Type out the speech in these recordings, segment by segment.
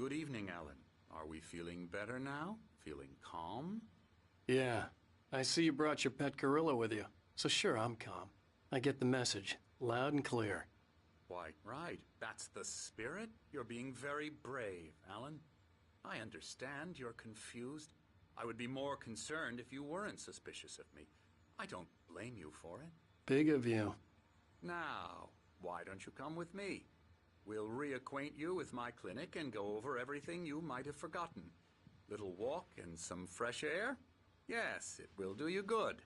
Good evening, Alan. Are we feeling better now? Feeling calm? Yeah. I see you brought your pet gorilla with you. So sure, I'm calm. I get the message, loud and clear. Why, right. That's the spirit? You're being very brave, Alan. I understand you're confused. I would be more concerned if you weren't suspicious of me. I don't blame you for it. Big of you. Now, why don't you come with me? We'll reacquaint you with my clinic and go over everything you might have forgotten. Little walk and some fresh air? Yes, it will do you good.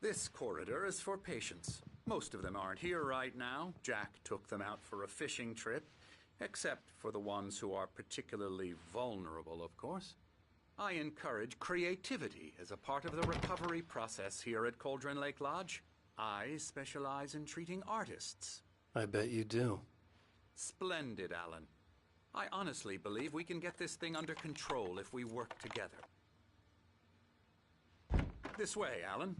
This corridor is for patients. Most of them aren't here right now. Jack took them out for a fishing trip, except for the ones who are particularly vulnerable, of course. I encourage creativity as a part of the recovery process here at Cauldron Lake Lodge. I specialize in treating artists. I bet you do. Splendid, Alan. I honestly believe we can get this thing under control if we work together. This way, Alan.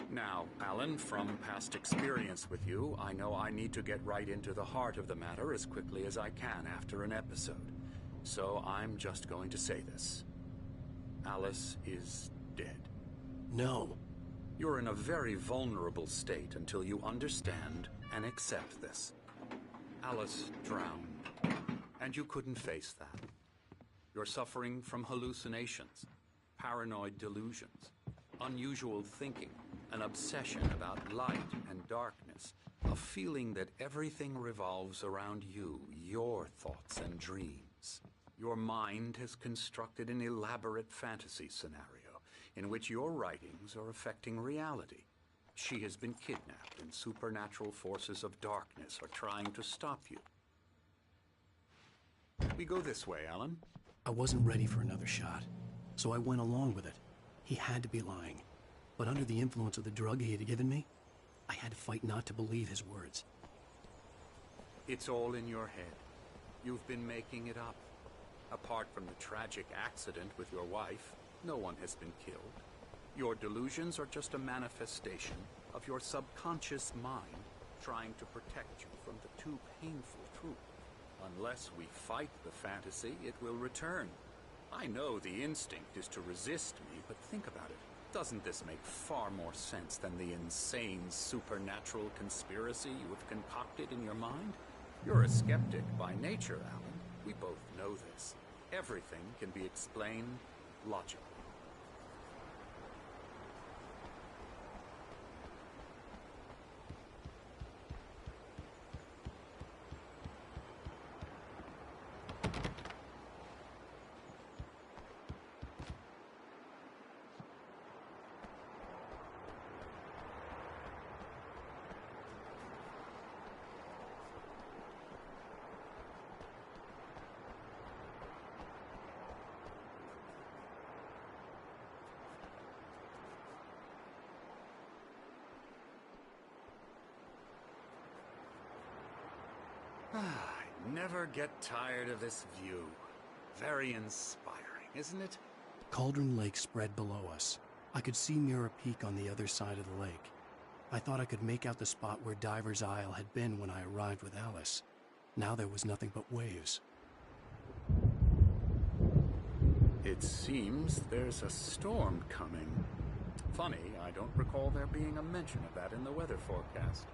Now, Alan, from past experience with you, I know I need to get right into the heart of the matter as quickly as I can after an episode. So I'm just going to say this. Alice is dead. No. You're in a very vulnerable state until you understand and accept this. Alice drowned, and you couldn't face that. You're suffering from hallucinations, paranoid delusions, unusual thinking, an obsession about light and darkness, a feeling that everything revolves around you, your thoughts and dreams. Your mind has constructed an elaborate fantasy scenario in which your writings are affecting reality. She has been kidnapped and supernatural forces of darkness are trying to stop you. We go this way, Alan. I wasn't ready for another shot, so I went along with it. He had to be lying. But under the influence of the drug he had given me, I had to fight not to believe his words. It's all in your head. You've been making it up. Apart from the tragic accident with your wife, no one has been killed. Your delusions are just a manifestation of your subconscious mind trying to protect you from the too painful truth. Unless we fight the fantasy, it will return. I know the instinct is to resist me, but think about it. Doesn't this make far more sense than the insane supernatural conspiracy you have concocted in your mind? You're a skeptic by nature, Alan. We both know this. Everything can be explained logically. I never get tired of this view. Very inspiring, isn't it? Cauldron Lake spread below us. I could see Mirror Peak on the other side of the lake. I thought I could make out the spot where Diver's Isle had been when I arrived with Alice. Now there was nothing but waves. It seems there's a storm coming. Funny, I don't recall there being a mention of that in the weather forecast.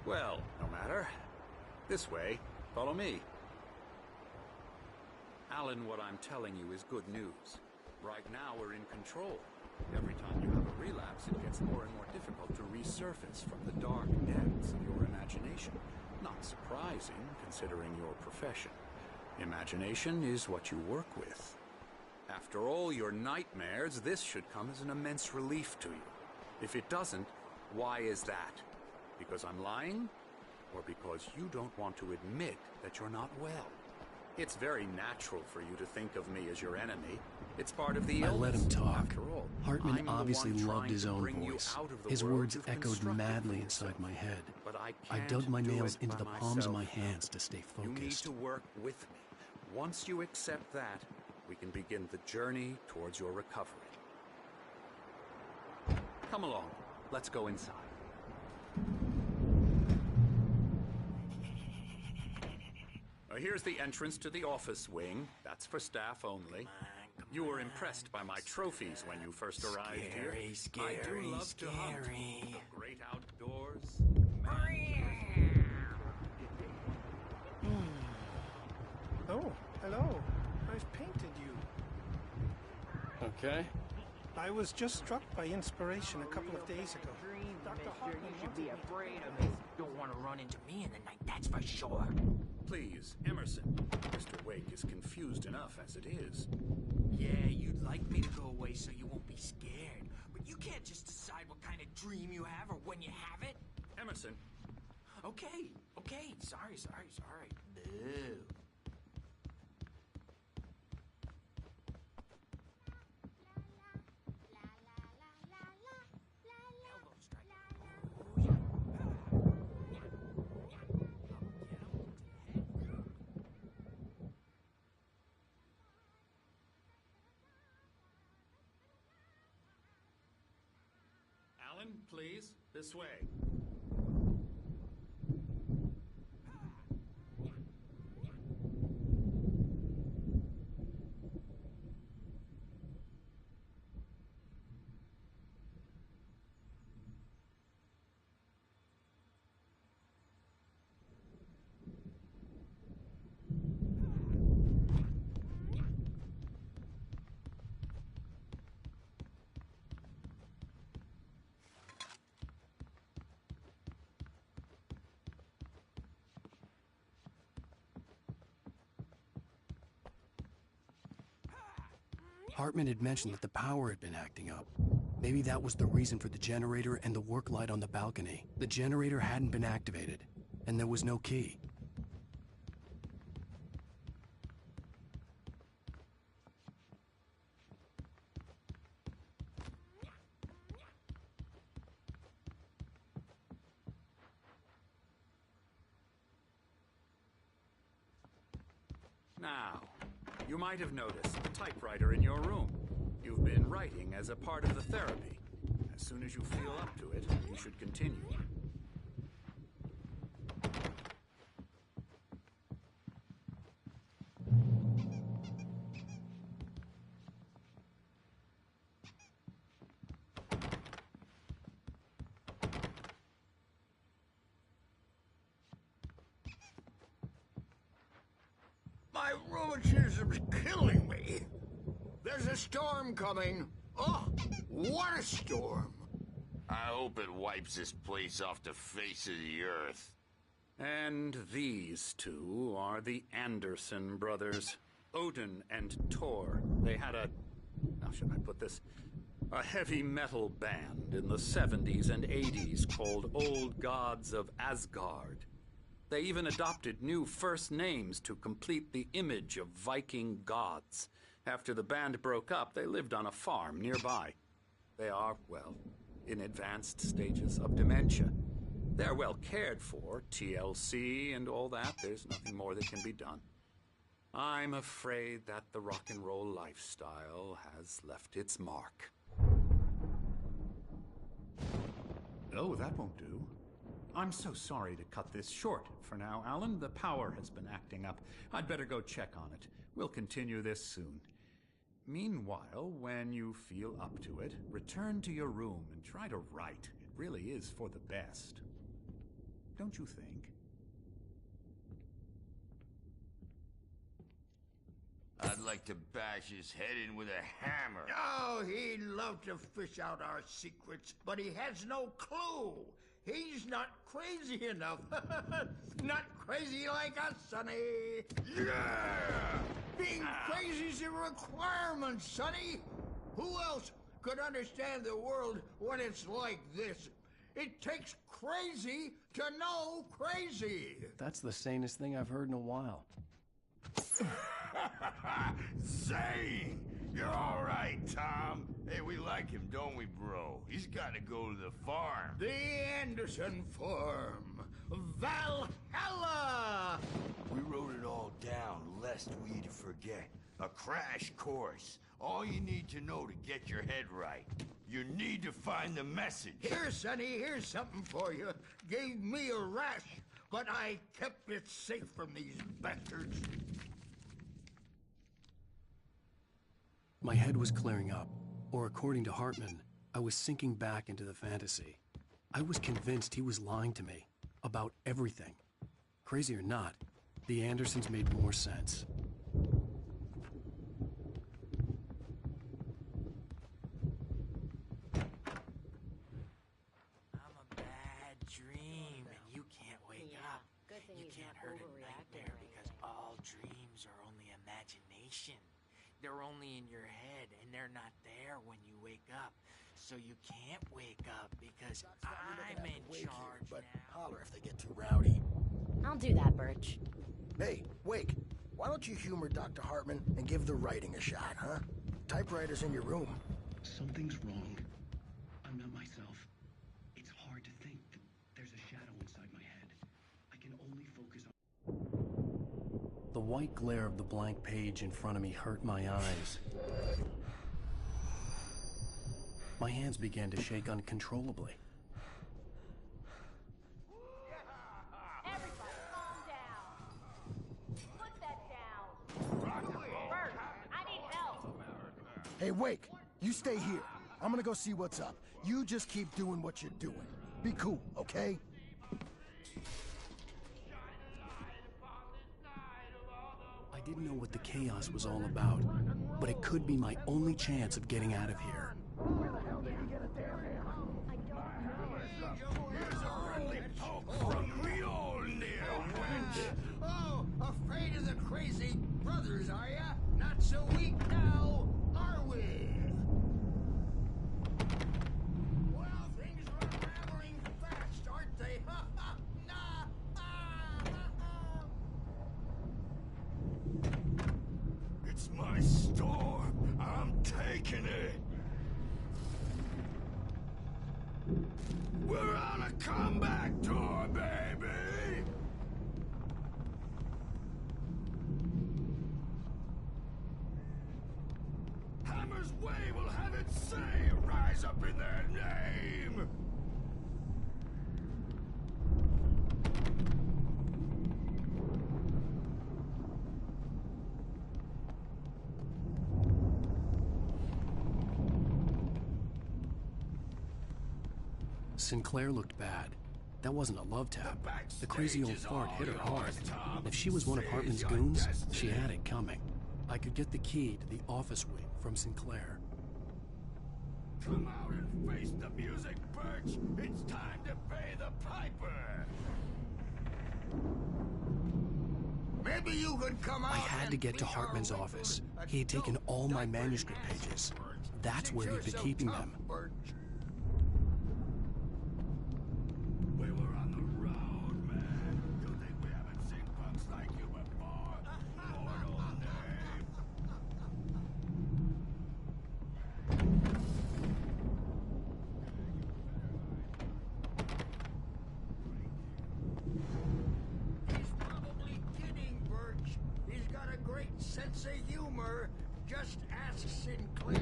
Well, no matter. This way. Follow me. Alan, what I'm telling you is good news. Right now we're in control. Every time you have a relapse, it gets more and more difficult to resurface from the dark depths of your imagination. Not surprising, considering your profession. Imagination is what you work with. After all your nightmares, this should come as an immense relief to you. If it doesn't, why is that? Because I'm lying? Or because you don't want to admit that you're not well? It's very natural for you to think of me as your enemy. It's part of the I let him illness. talk. After all, Hartman I'm the obviously one loved trying his to own bring you voice. out of the His world words you've echoed constructed madly for inside yourself. my head. But I I can't dug my do nails it into by the palms of my myself. hands to stay You need focused. to work with me. Once you accept that, we can begin the journey towards your recovery. Come along. Let's go inside. Here's the entrance to the office wing. That's for staff only. You were impressed by my trophies when you first arrived here. I do love to hunt. The great outdoors. Oh, hello. I've painted you. Okay. I was just struck by inspiration a couple of days ago. Dr. Hartman You should be wanted me to afraid of me. Don't want to run into me in the night, that's for sure. Please, Emerson. Mr. Wake is confused enough as it is. Yeah, you'd like me to go away so you won't be scared. But you can't just decide what kind of dream you have or when you have it. Emerson, Okay. Sorry. Boo. Elbow strike. Oh, yeah. Alan, please, this way. Hartman had mentioned that the power had been acting up. Maybe that was the reason for the generator and the work light on the balcony. The generator hadn't been activated, and there was no key. Now, you might have noticed the typewriter in your room. You've been writing as a part of the therapy. As soon as you feel up to it, you should continue. My rheumatism's killing me. There's a storm coming. Oh, what a storm. I hope it wipes this place off the face of the earth. And these two are the Anderson brothers, Odin and Thor. They had how should I put this? A heavy metal band in the 70s and 80s called Old Gods of Asgard. They even adopted new first names to complete the image of Viking gods. After the band broke up, they lived on a farm nearby. They are, well, in advanced stages of dementia. They're well cared for, TLC and all that. There's nothing more that can be done. I'm afraid that the rock and roll lifestyle has left its mark. Oh, that won't do. I'm so sorry to cut this short for now, Alan. The power has been acting up. I'd better go check on it. We'll continue this soon. Meanwhile, when you feel up to it, return to your room and try to write. It really is for the best. Don't you think? I'd like to bash his head in with a hammer. Oh, he'd love to fish out our secrets, but he has no clue. He's not crazy enough. Not crazy like us, Sonny. Yeah! Being crazy's a requirement, Sonny. Who else could understand the world when it's like this? It takes crazy to know crazy. That's the sanest thing I've heard in a while. Sane! You're all right, Tom. Hey, we like him, don't we, bro? He's got to go to the farm. The Anderson Farm. Valhalla! We wrote it all down, lest we forget. A crash course. All you need to know to get your head right. You need to find the message. Here, Sonny, here's something for you. Gave me a rash, but I kept it safe from these bastards. My head was clearing up, or according to Hartman, I was sinking back into the fantasy. I was convinced he was lying to me about everything. Crazy or not, the Andersons made more sense. I'm a bad dream, and you can't wake up. You can't hurt a nightmare because all dreams are only imagination. They're only in your head, and they're not there when you wake up. So you can't wake up because I'm in charge but now. holler if they get too rowdy. I'll do that, Birch. Hey, Wake, why don't you humor Dr. Hartman and give the writing a shot, huh? Typewriter's in your room. Something's wrong. I'm not myself. It's hard to think that there's a shadow inside my head. I can only focus on... The white glare of the blank page in front of me hurt my eyes. My hands began to shake uncontrollably. Everybody, calm down. Put that down. Birch, I need help. Hey, Wake, you stay here. I'm gonna go see what's up. You just keep doing what you're doing. Be cool, okay? I didn't know what the chaos was all about, but it could be my only chance of getting out of here. Oh, afraid of the crazy brothers, are ya? Not so weak now, are we? Well, things are unraveling fast, aren't they? Ha ha! It's my storm. I'm taking it. We're on a comeback tour, baby! Hammer's Way will have its say rise up in their name! Sinclair looked bad. That wasn't a love tap. The crazy old fart hit her hard. And if she was one of Hartman's goons, she had it coming. I could get the key to the office wing from Sinclair. Come out and face the music, Birch! It's time to pay the piper! Maybe you could come out. I had to get to Hartman's office. He had taken all my manuscript pages. That's where he'd been keeping them. We were on the road, man. You think we haven't seen punks like you before? Mortal name. He's probably kidding, Birch. He's got a great sense of humor. Just ask Sinclair.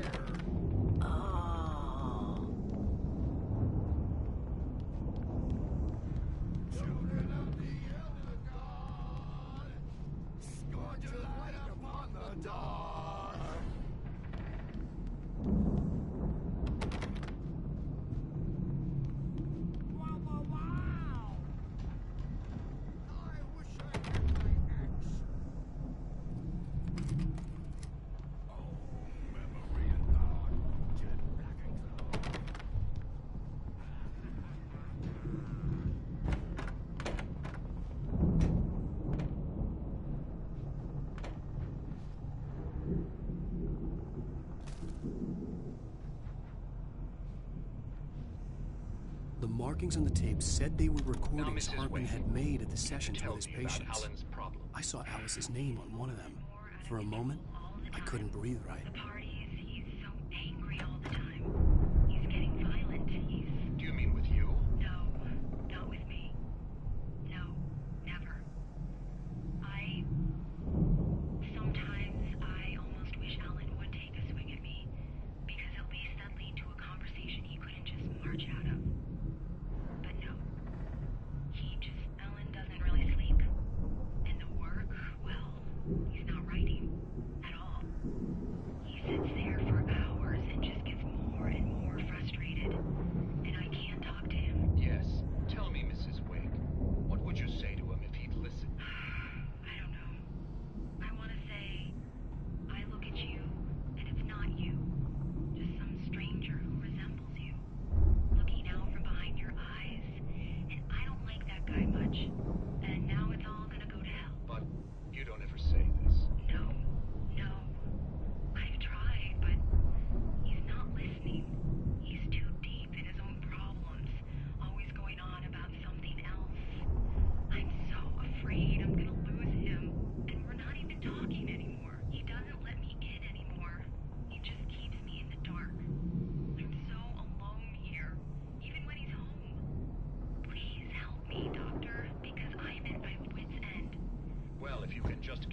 Children of the Elder God, scorn to light upon the dark. Wow, wow, wow! I wish I had my axe. Oh, memory and thought. Get back into the... The markings on the tape said they were recordings Hartman had made at the sessions with his patients. I saw Alice's name on one of them. For a moment, I couldn't breathe right. The party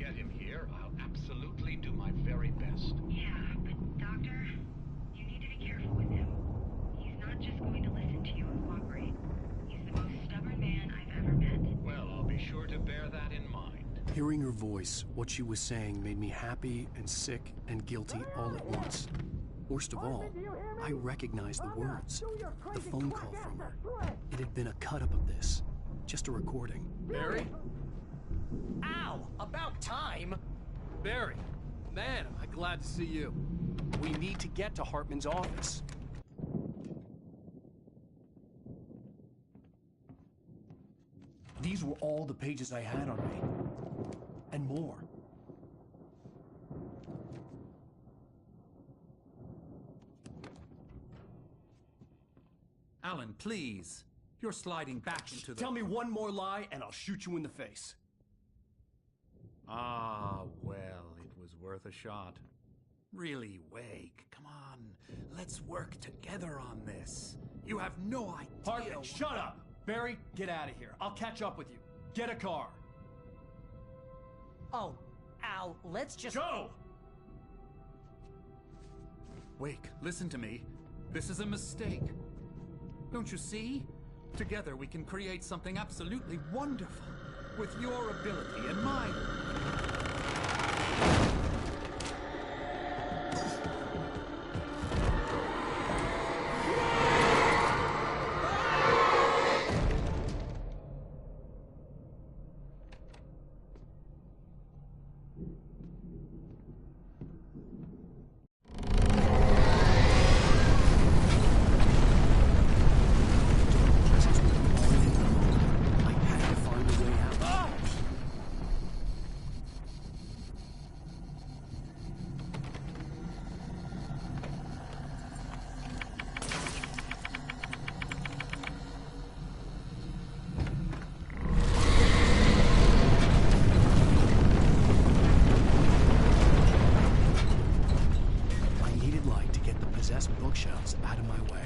get him here, I'll absolutely do my very best. Yeah, but Doctor, you need to be careful with him. He's not just going to listen to you and cooperate. He's the most stubborn man I've ever met. Well, I'll be sure to bear that in mind. Hearing her voice, what she was saying made me happy and sick and guilty all at once. Worst of all, I recognized the words. The phone call from her. It had been a cut-up of this. Just a recording. Barry? Ow! About time! Barry, man, am I glad to see you. We need to get to Hartman's office. These were all the pages I had on me. And more. Alan, please. You're sliding back into the... Tell me one more lie and I'll shoot you in the face. Ah, well, it was worth a shot. Really, Wake, come on. Let's work together on this. You have no idea... Hartman, shut up! Barry, get out of here. I'll catch up with you. Get a car. Oh, Al, let's just... Go! Wake, listen to me. This is a mistake. Don't you see? Together we can create something absolutely wonderful. With your ability and mine. Bookshelves out of my way.